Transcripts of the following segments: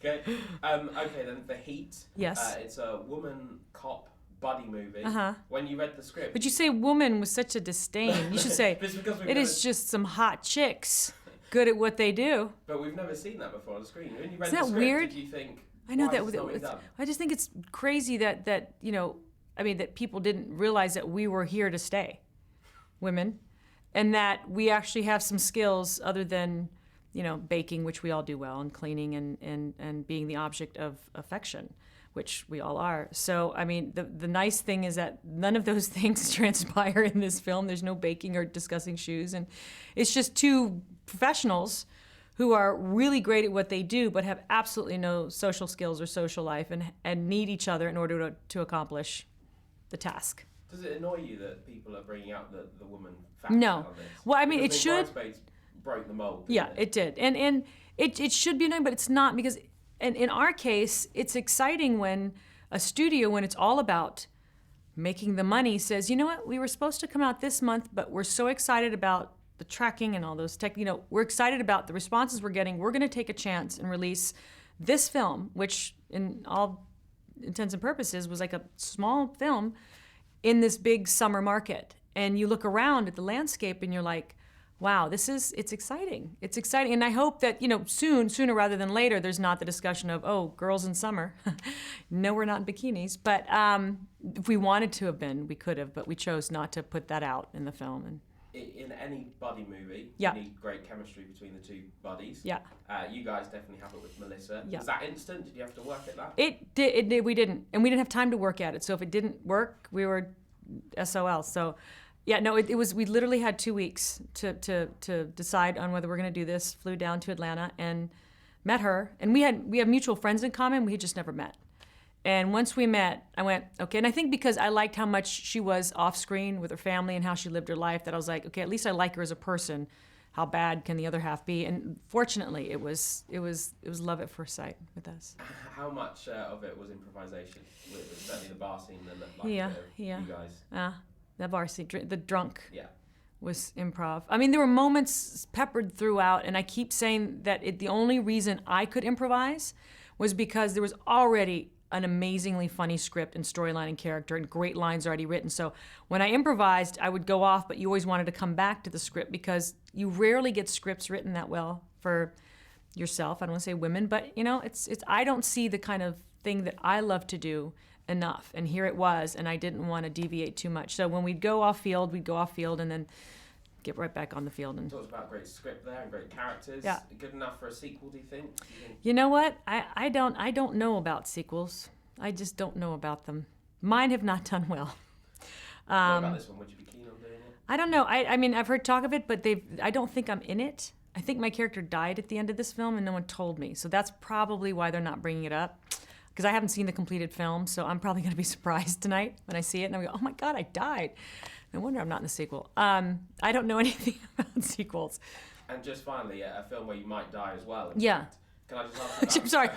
Okay. Okay, then The Heat. Yes. It's a woman cop buddy movie. Uh-huh. When you read the script... But you say woman with such a disdain. You should say, it is just some hot chicks good at what they do. But we've never seen that before on the screen. When you read Isn't the that script, weird? did you think, I know why that. is this not being done? I just think it's crazy that that people didn't realize that we were here to stay, women, and that we actually have some skills other than, baking, which we all do well, and cleaning and being the object of affection, which we all are. So, the nice thing is that none of those things transpire in this film. There's no baking or discussing shoes, and it's just two professionals who are really great at what they do, but have absolutely no social skills or social life, and need each other in order to accomplish the task. Does it annoy you that people are bringing out the woman factor on this? Well, it should. Bridesmaids broke the mold. It did, and it should be annoying, but it's not, because, and in our case, it's exciting when a studio, when it's all about making the money, says, you know what, we were supposed to come out this month, but we're so excited about the tracking and all those tech, we're excited about the responses we're getting. We're going to take a chance and release this film, which in all intents and purposes was like a small film in this big summer market. And you look around at the landscape and you're like, wow, it's exciting. It's exciting. And I hope that, sooner rather than later, there's not the discussion of, oh, girls in summer. No, we're not in bikinis. But if we wanted to have been, we could have, but we chose not to put that out in the film. And in any buddy movie, yeah, you need great chemistry between the two buddies. Yeah. You guys definitely have it with Melissa. Yeah. Was that instant? Did you have to work at that? It did. We didn't. And we didn't have time to work at it. So if it didn't work, we were SOL. So yeah, no, it was, we literally had 2 weeks to decide on whether we're going to do this. Flew down to Atlanta and met her. And we have mutual friends in common. We had just never met. And once we met, I went, okay. And I think because I liked how much she was off screen with her family and how she lived her life, that I was like, okay, at least I like her as a person. How bad can the other half be? And fortunately, it was love at first sight with us. How much of it was improvisation? With certainly the bar scene and you guys. The bar scene, the drunk. Yeah. Was improv. There were moments peppered throughout, and I keep saying that the only reason I could improvise was because there was already an amazingly funny script and storyline and character and great lines already written. So when I improvised, I would go off, but you always wanted to come back to the script because you rarely get scripts written that well for yourself. I don't want to say women, but it's I don't see the kind of thing that I love to do enough. And here it was, and I didn't want to deviate too much. So when we'd go off field, and then get right back on the field. And talked about great script there and great characters. Yeah. Good enough for a sequel, do you think? You know what? I don't know about sequels. I just don't know about them. Mine have not done well. What about this one? Would you be keen on doing it? I don't know. I've heard talk of it, but I don't think I'm in it. I think my character died at the end of this film and no one told me. So that's probably why they're not bringing it up. Because I haven't seen the completed film, so I'm probably going to be surprised tonight when I see it and I go, oh my God, I died. No wonder I'm not in the sequel. I don't know anything about sequels. And just finally, a film where you might die as well. Yeah. Can I just ask you about? I'm sorry.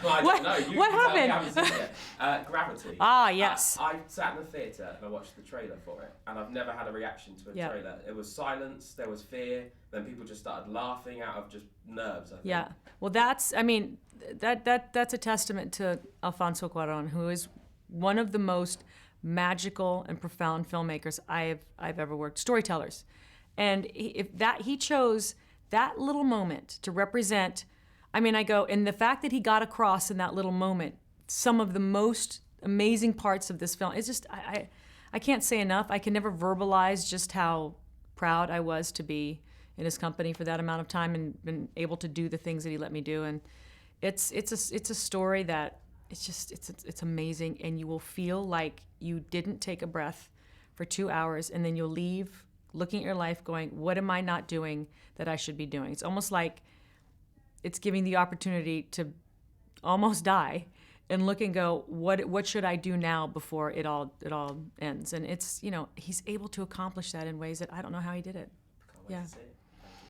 What happened? I haven't seen it. Gravity. Ah, yes. I sat in the theatre and I watched the trailer for it, and I've never had a reaction to a trailer. It was silence, there was fear, then people just started laughing out of just nerves, I think. Yeah. Well, that's a testament to Alfonso Cuarón, who is one of the most magical and profound filmmakers I've ever worked, storytellers. And he chose that little moment to represent, and the fact that he got across in that little moment some of the most amazing parts of this film, it's just, I can't say enough. I can never verbalize just how proud I was to be in his company for that amount of time and been able to do the things that he let me do. And it's a story that it's amazing, and you will feel like you didn't take a breath for 2 hours, and then you'll leave looking at your life going, what am I not doing that I should be doing? It's almost like it's giving the opportunity to almost die and look and go, what should I do now before it all ends? And it's, he's able to accomplish that in ways that I don't know how he did it. Can't wait to see it.